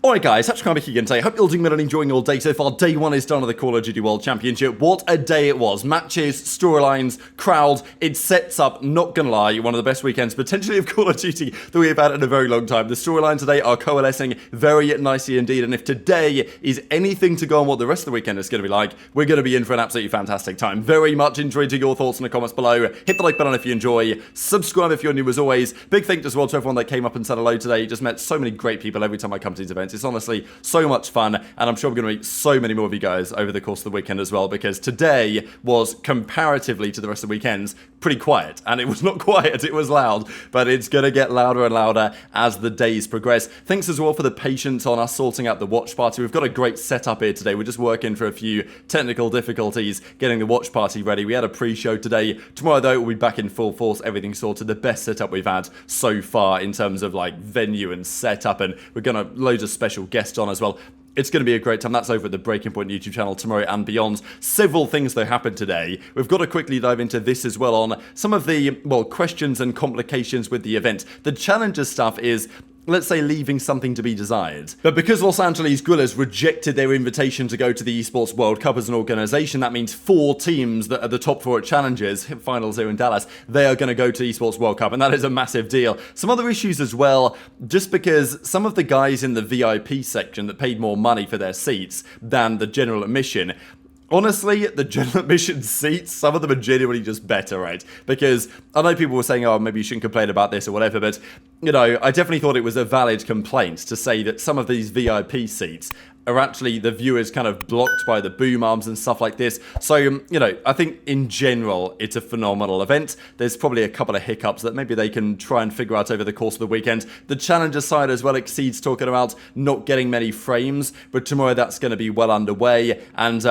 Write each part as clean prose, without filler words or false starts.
Alright guys, Scrappy again today. Hope you're all doing well and enjoying your day so far. Day 1 is done of the Call of Duty World Championship. What a day it was. Matches, storylines, crowd. It sets up, not gonna lie, one of the best weekends potentially of Call of Duty that we've had in a very long time. The storylines today are coalescing very nicely indeed, and if today is anything to go on what the rest of the weekend is going to be like, we're going to be in for an absolutely fantastic time. Very much intrigued to your thoughts in the comments below. Hit the like button if you enjoy. Subscribe if you're new as always. Big thank you as well to everyone that came up and said hello today. Just met so many great people every time I come to these events. It's honestly so much fun, and I'm sure we're going to meet so many more of you guys over the course of the weekend as well, because today was, comparatively to the rest of the weekends, pretty quiet. And it was not quiet, it was loud, but it's going to get louder and louder as the days progress. Thanks as well for the patience on us sorting out the watch party. We've got a great setup here today. We're just working for a few technical difficulties getting the watch party ready. We had a pre-show today. Tomorrow though, we'll be back in full force, everything sorted. The best setup we've had so far in terms of like venue and setup, and we're going to loads of special guests on as well. It's going to be a great time. That's over at the Breaking Point YouTube channel tomorrow and beyond. Several things though happened today. We've got to quickly dive into this as well on some of the, well, questions and complications with the event. The challenger stuff is, let's say, leaving something to be desired. But because Los Angeles Guerrillas rejected their invitation to go to the Esports World Cup as an organization, that means 4 teams that are the top 4 at Challengers, finals here in Dallas, they are going to go to the Esports World Cup, and that is a massive deal. Some other issues as well, just because some of the guys in the VIP section that paid more money for their seats than the general admission, honestly, the general admission seats, some of them are genuinely just better, right? Because I know people were saying, oh, maybe you shouldn't complain about this or whatever, but, you know, I definitely thought it was a valid complaint to say that some of these VIP seats are actually the viewers kind of blocked by the boom arms and stuff like this. So, you know, I think in general, it's a phenomenal event. There's probably a couple of hiccups that maybe they can try and figure out over the course of the weekend. The challenger side as well exceeds talking about not getting many frames, but tomorrow that's going to be well underway. And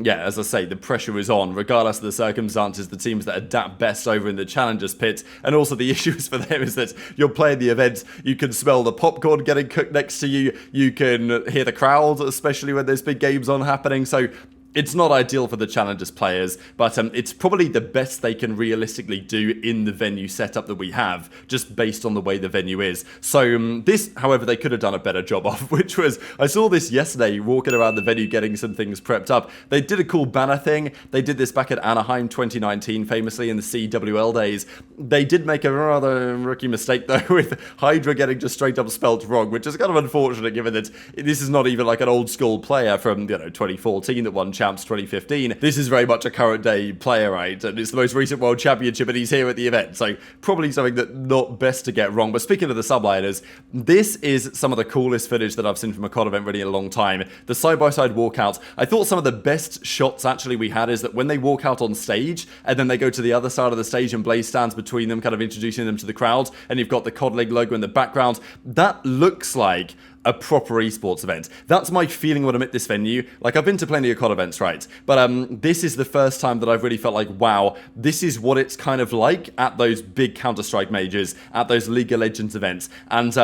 yeah, as I say, the pressure is on, regardless of the circumstances. The teams that adapt best over in the challengers pit, and also the issues for them is that you're playing the event, you can smell the popcorn getting cooked next to you, you can hear the crowd, especially when there's big games on happening. So it's not ideal for the challengers players, but it's probably the best they can realistically do in the venue setup that we have, just based on the way the venue is. So this, however, they could have done a better job of, which was, I saw this yesterday, walking around the venue getting some things prepped up. They did a cool banner thing. They did this back at Anaheim 2019, famously in the CWL days. They did make a rather rookie mistake though, with HyDra getting just straight up spelt wrong, which is kind of unfortunate given that this is not even like an old school player from, you know, 2014 that won Champs 2015. This is very much a current day player, right? And it's the most recent World Championship and he's here at the event. So probably something that not best to get wrong. But speaking of the Subliners, this is some of the coolest footage that I've seen from a COD event really in a long time. The side-by-side walkouts. I thought some of the best shots actually we had is that when they walk out on stage and then they go to the other side of the stage and Blaze stands between them, kind of introducing them to the crowd, and you've got the COD League logo in the background. That looks like a proper esports event. That's my feeling when I'm at this venue. Like, I've been to plenty of COD events, right? But this is the first time that I've really felt like, wow, this is what it's kind of like at those big Counter-Strike majors, at those League of Legends events. And,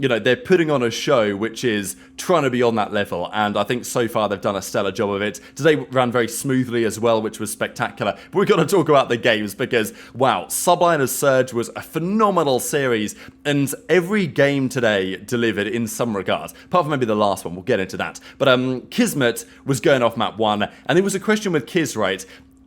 you know, they're putting on a show which is trying to be on that level. And I think so far they've done a stellar job of it. Today ran very smoothly as well, which was spectacular. But we've got to talk about the games because, wow, Subliners Surge was a phenomenal series. And every game today delivered in some regard. Apart from maybe the last one, we'll get into that. But Kismet was going off map 1, and it was a question with Kiz, right?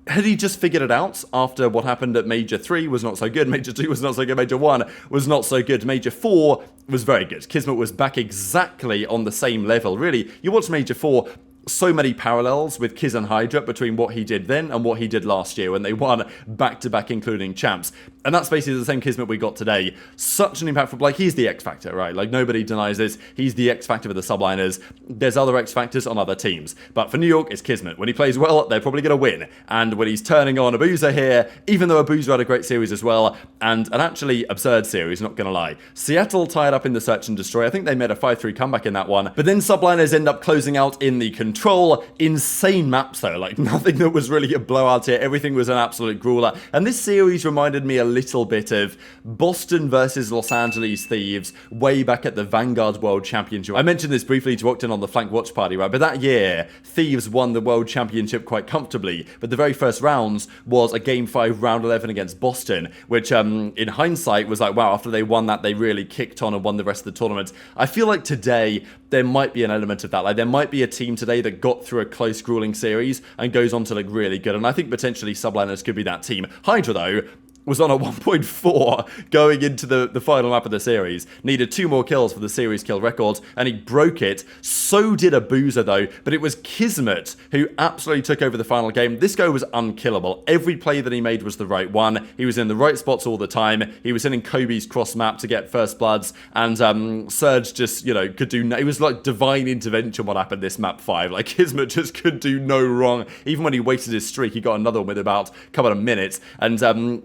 Had he just figured it out after what happened at Major 3 was not so good, Major 2 was not so good, Major 1 was not so good, Major 4 was very good. Kismet was back exactly on the same level. Really, you watch Major 4, so many parallels with Kiz and HyDra between what he did then and what he did last year when they won back-to-back, including Champs. And that's basically the same Kismet we got today. Such an impactful, like, he's the X Factor, right? Like, nobody denies this. He's the X Factor for the Subliners. There's other X Factors on other teams. But for New York, it's Kismet. When he plays well, they're probably going to win. And when he's turning on aBeZy here, even though aBeZy had a great series as well, and an actually absurd series, not going to lie. Seattle tied up in the Search and Destroy. I think they made a 5-3 comeback in that one. But then Subliners end up closing out in the Control. Insane maps though, like nothing that was really a blowout here. Everything was an absolute grueler. And this series reminded me a little bit of Boston versus Los Angeles Thieves way back at the Vanguard World Championship. I mentioned this briefly to Octon on the Flank Watch Party, right? But that year, Thieves won the World Championship quite comfortably. But the very first rounds was a Game 5 Round 11 against Boston, which in hindsight was like, wow, after they won that, they really kicked on and won the rest of the tournament. I feel like today, there might be an element of that. Like, there might be a team today that got through a close, grueling series and goes on to look really good. And I think potentially Subliners could be that team. HyDra, though, was on a 1.4 going into the final map of the series. Needed 2 more kills for the series kill record, and he broke it. So did aBeZy, though, but it was Kismet who absolutely took over the final game. This guy was unkillable. Every play that he made was the right one. He was in the right spots all the time. He was hitting Kobe's cross map to get first bloods, and Surge just, you know, could do no, it was like divine intervention what happened this map 5. Like, Kismet just could do no wrong. Even when he wasted his streak, he got another one with about a couple of minutes, and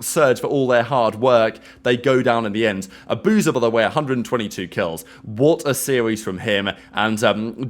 Surge, for all their hard work, they go down in the end. aBeZy, by the way, 122 kills. What a series from him, and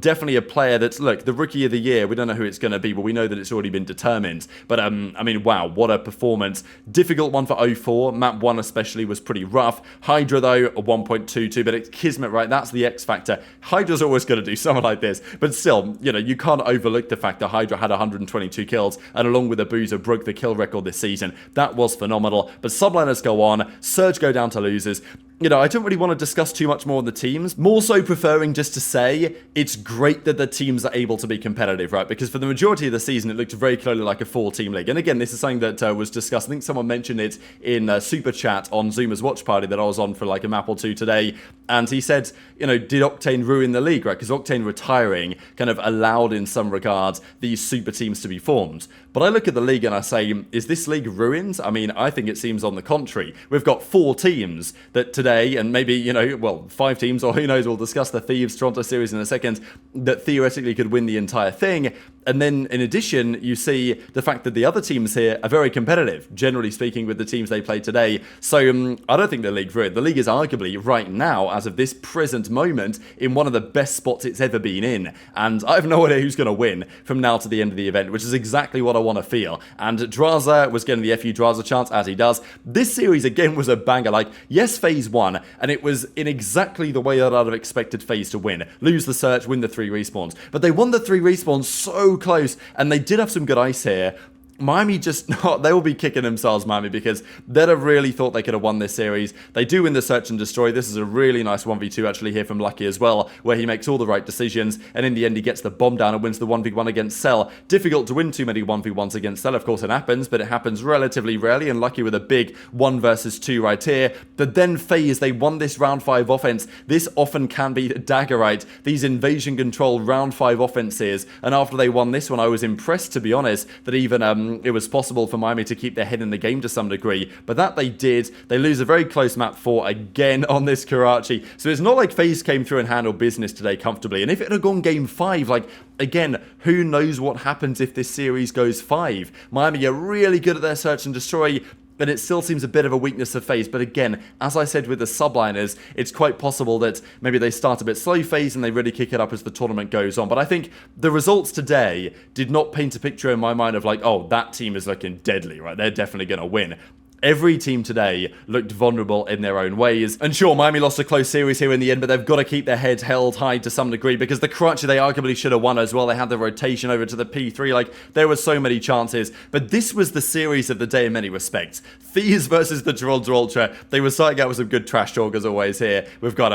definitely a player that's, look, the rookie of the year. We don't know who it's going to be, but we know that it's already been determined. But I mean, wow, what a performance. Difficult one for 04. Map 1 especially was pretty rough. HyDra, though, a 1.22, but it's Kismet, right? That's the X factor. HyDra's always going to do something like this, but still, you know, you can't overlook the fact that HyDra had 122 kills, and along with aBeZy, broke the kill record this season. That was phenomenal. But Subliners go on, Surge go down to losers. You know, I don't really want to discuss too much more on the teams. More so preferring just to say it's great that the teams are able to be competitive, right? Because for the majority of the season, it looked very clearly like a 4-team league. And again, this is something that was discussed. I think someone mentioned it in Super Chat on Zoomer's watch party that I was on for like a map or two today. And he said, you know, did Octane ruin the league, right? Because Octane retiring kind of allowed, in some regards, these super teams to be formed. But I look at the league and I say, is this league ruined? I mean, I think it seems on the contrary. We've got 4 teams that today, and maybe, you know, well, 5 teams, or who knows, we'll discuss the Thieves Toronto series in a second, that theoretically could win the entire thing. And then, in addition, you see the fact that the other teams here are very competitive, generally speaking, with the teams they play today. So, I don't think the league's ruined. The league is arguably, right now, as of this present moment, in one of the best spots it's ever been in. And I have no idea who's going to win from now to the end of the event, which is exactly what I want to feel. And Drazah was getting the FU Drazah chance, as he does. This series, again, was a banger. Like, yes, FaZe won, and it was in exactly the way that I'd have expected FaZe to win. Lose the search, win the 3 respawns. But they won the 3 respawns so close, and they did have some good ice here. Miami just not, they will be kicking themselves, Miami, because they'd have really thought they could have won this series. They do win the search and destroy. This is a really nice 1v2 actually here from Lucky as well, where he makes all the right decisions, and in the end he gets the bomb down and wins the 1v1 against Cell. Difficult to win too many 1v1s against Cell, of course it happens, but it happens relatively rarely, and Lucky with a big 1 versus 2 right here. But then FaZe, they won this round 5 offense. This often can be daggerite, these invasion control round 5 offenses, and after they won this one, I was impressed, to be honest, that even it was possible for Miami to keep their head in the game to some degree, but that they did. They lose a very close map 4 again on this Karachi, so it's not like FaZe came through and handled business today comfortably. And if it had gone game 5, like, again, who knows what happens if this series goes 5. Miami are really good at their search and destroy, but it still seems a bit of a weakness of FaZe. But again, as I said with the Subliners, it's quite possible that maybe they start a bit slow FaZe and they really kick it up as the tournament goes on. But I think the results today did not paint a picture in my mind of like, oh, that team is looking deadly, right? They're definitely going to win. Every team today looked vulnerable in their own ways. And sure, Miami lost a close series here in the end, but they've got to keep their head held high to some degree, because the Karachi they arguably should have won as well. They had the rotation over to the P3. Like, there were so many chances. But this was the series of the day in many respects. Thieves versus the Toronto Ultra. They were starting out with some good trash talk as always here. We've got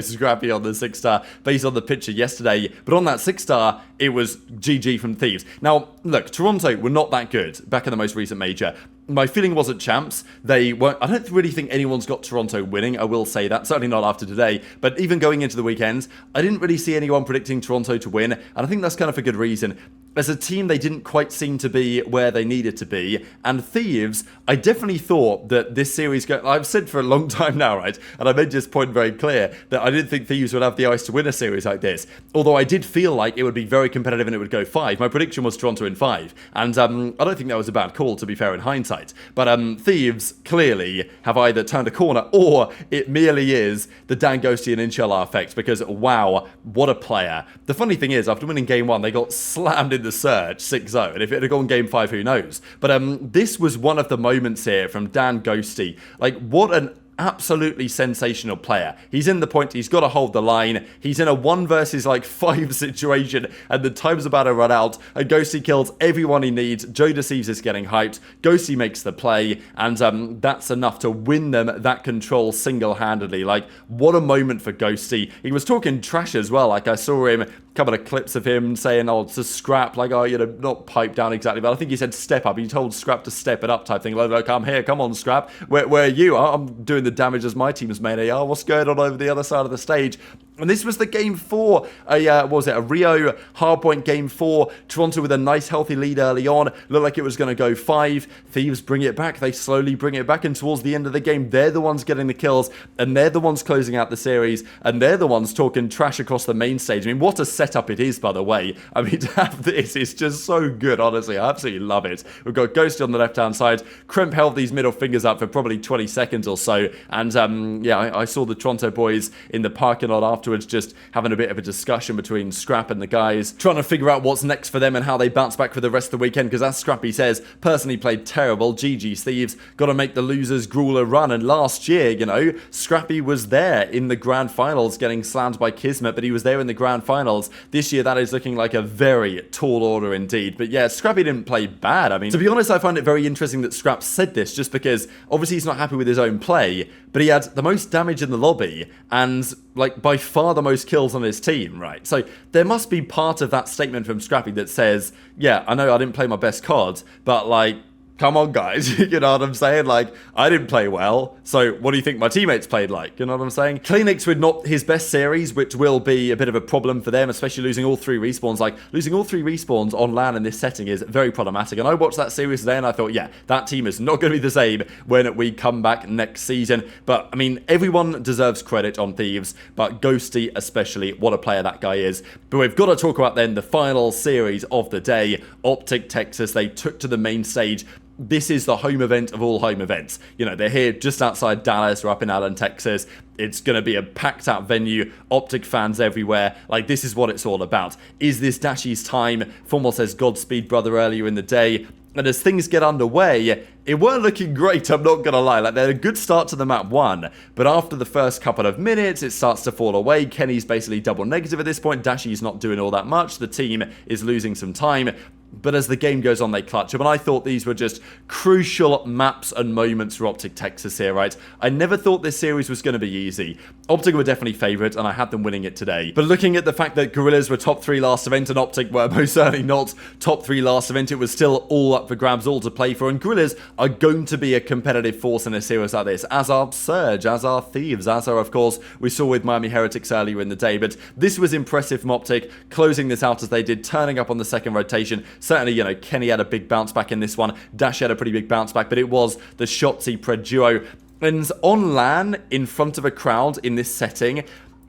Scrappy on the 6-star, based on the picture yesterday. But on that 6-star, it was GG from Thieves. Now, look, Toronto were not that good back in the most recent major. My feeling was at Champs, they weren't. I don't really think anyone's got Toronto winning, I will say that, certainly not after today. But even going into the weekend, I didn't really see anyone predicting Toronto to win, and I think that's kind of for good reason. As a team, they didn't quite seem to be where they needed to be. And Thieves, I definitely thought that this series... I've said for a long time now, right? And I made this point very clear, that I didn't think Thieves would have the ice to win a series like this. Although I did feel like it would be very competitive and it would go 5. My prediction was Toronto in 5. And I don't think that was a bad call, to be fair, in hindsight. But Thieves clearly have either turned a corner, or it merely is the Dan Ghosty and Inshallah effect. Because, wow, what a player. The funny thing is, after winning game 1, they got slammed in the search 6-0, and if it had gone game 5, who knows. But this was one of the moments here from Dan Ghosty. Like, what an absolutely sensational player. He's in the point, he's got to hold the line, he's in a 1 versus like 5 situation, and the time's about to run out, and Ghosty kills everyone he needs. JoeDeceives is getting hyped, Ghosty makes the play, and that's enough to win them that control single-handedly. Like, what a moment for Ghosty. He was talking trash as well. Like, I saw him, a couple of clips of him saying, oh, it's a Scrap, like, oh, you know, not pipe down exactly, but I think he said step up. He told Scrap to step it up type thing. Like, I'm here, come on, Scrap. Where are you? I'm doing the damage as my team's main AR. What's going on over the other side of the stage? And this was the game 4, what was it, a Rio hardpoint game 4. Toronto with a nice healthy lead early on. Looked like it was going to go 5. Thieves bring it back. They slowly bring it back, and towards the end of the game, they're the ones getting the kills, and they're the ones closing out the series, and they're the ones talking trash across the main stage. I mean, what a setup it is, by the way. I mean, to have this is just so good, honestly. I absolutely love it. We've got Ghosty on the left-hand side. Kremp held these middle fingers up for probably 20 seconds or so, and yeah, I saw the Toronto boys in the parking lot afterwards just having a bit of a discussion between Scrap and the guys, trying to figure out what's next for them and how they bounce back for the rest of the weekend, because as Scrappy says, personally played terrible, GG's Thieves, got to make the losers gruel a run. And last year, you know, Scrappy was there in the grand finals getting slammed by Kismet, but he was there in the grand finals. This year, that is looking like a very tall order indeed. But yeah, Scrappy didn't play bad. I mean, to be honest, I find it very interesting that Scrap said this, just because obviously he's not happy with his own play, but he had the most damage in the lobby and like by far the most kills on his team, right? So there must be part of that statement from Scrappy that says, yeah, I know I didn't play my best cards, but like, come on, guys. You know what I'm saying? Like, I didn't play well, so what do you think my teammates played like? You know what I'm saying? CleanX with not his best series, which will be a bit of a problem for them, especially losing all 3 respawns. Like, losing all 3 respawns on LAN in this setting is very problematic. And I watched that series today and I thought, yeah, that team is not going to be the same when we come back next season. But, I mean, everyone deserves credit on Thieves, but Ghosty especially, what a player that guy is. But we've got to talk about then the final series of the day. OpTic Texas, they took to the main stage. This is the home event of all home events. You know, they're here just outside Dallas or up in Allen, Texas. It's going to be a packed out venue, OpTic fans everywhere. Like, this is what it's all about. Is this Dashy's time? Formal says Godspeed, brother, earlier in the day. And as things get underway, it weren't looking great, I'm not going to lie. Like, they had a good start to the map 1, but after the first couple of minutes, it starts to fall away. Kenny's basically double negative at this point. Dashy's not doing all that much. The team is losing some time. But as the game goes on, they clutch up. And I thought these were just crucial maps and moments for OpTic Texas here, right? I never thought this series was going to be easy. OpTic were definitely favourite, and I had them winning it today. But looking at the fact that Gorillas were top 3 last event, and OpTic were most certainly not top 3 last event, it was still all up for grabs, all to play for. And Gorillas are going to be a competitive force in a series like this, as are Surge, as are Thieves, as are, of course, we saw with Miami Heretics earlier in the day. But this was impressive from OpTic, closing this out as they did, turning up on the second rotation. Certainly, you know, Kenny had a big bounce back in this one. Dash had a pretty big bounce back, but it was the Shotzzy Pred duo. And on LAN, in front of a crowd in this setting,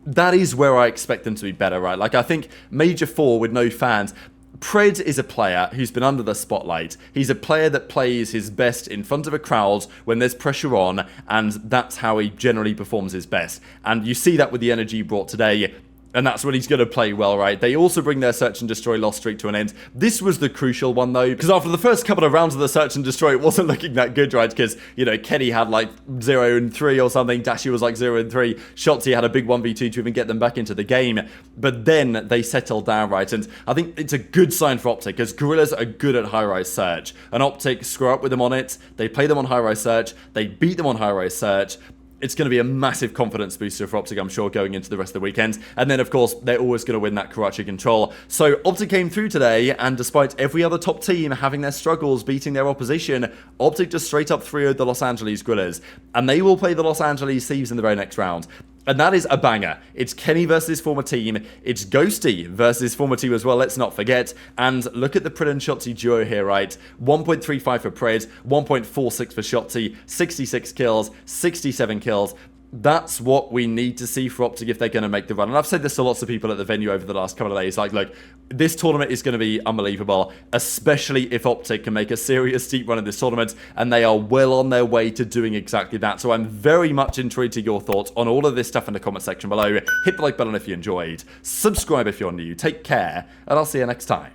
that is where I expect them to be better, right? Like, I think Major 4 with no fans, Pred is a player who's been under the spotlight. He's a player that plays his best in front of a crowd when there's pressure on, and that's how he generally performs his best. And you see that with the energy he brought today. And that's when he's going to play well, right? They also bring their Search and Destroy loss streak to an end. This was the crucial one, though, because after the first couple of rounds of the Search and Destroy, it wasn't looking that good, right? Because, you know, Kenny had like 0-3 or something. Dashy was like 0-3. Shotzzy had a big 1v2 to even get them back into the game. But then they settled down, right? And I think it's a good sign for OpTic, because Gorillas are good at high-rise Search. And OpTic screw up with them on it. They play them on high-rise Search. They beat them on high-rise Search. It's going to be a massive confidence booster for OpTic, I'm sure, going into the rest of the weekend. And then, of course, they're always going to win that Karachi control. So OpTic came through today, and despite every other top team having their struggles beating their opposition, OpTic just straight up 3-0'd the Los Angeles Gorillas. And they will play the Los Angeles Thieves in the very next round. And that is a banger. It's Kenny versus his former team. It's Ghosty versus his former team as well, let's not forget. And look at the Pred and Shotzzy duo here, right? 1.35 for Pred, 1.46 for Shotzzy, 66 kills, 67 kills. That's what we need to see for OpTic if they're going to make the run. And I've said this to lots of people at the venue over the last couple of days. Like, look, this tournament is going to be unbelievable, especially if OpTic can make a serious deep run in this tournament, and they are well on their way to doing exactly that. So I'm very much intrigued to your thoughts on all of this stuff in the comment section below. Hit the like button if you enjoyed. Subscribe if you're new. Take care, and I'll see you next time.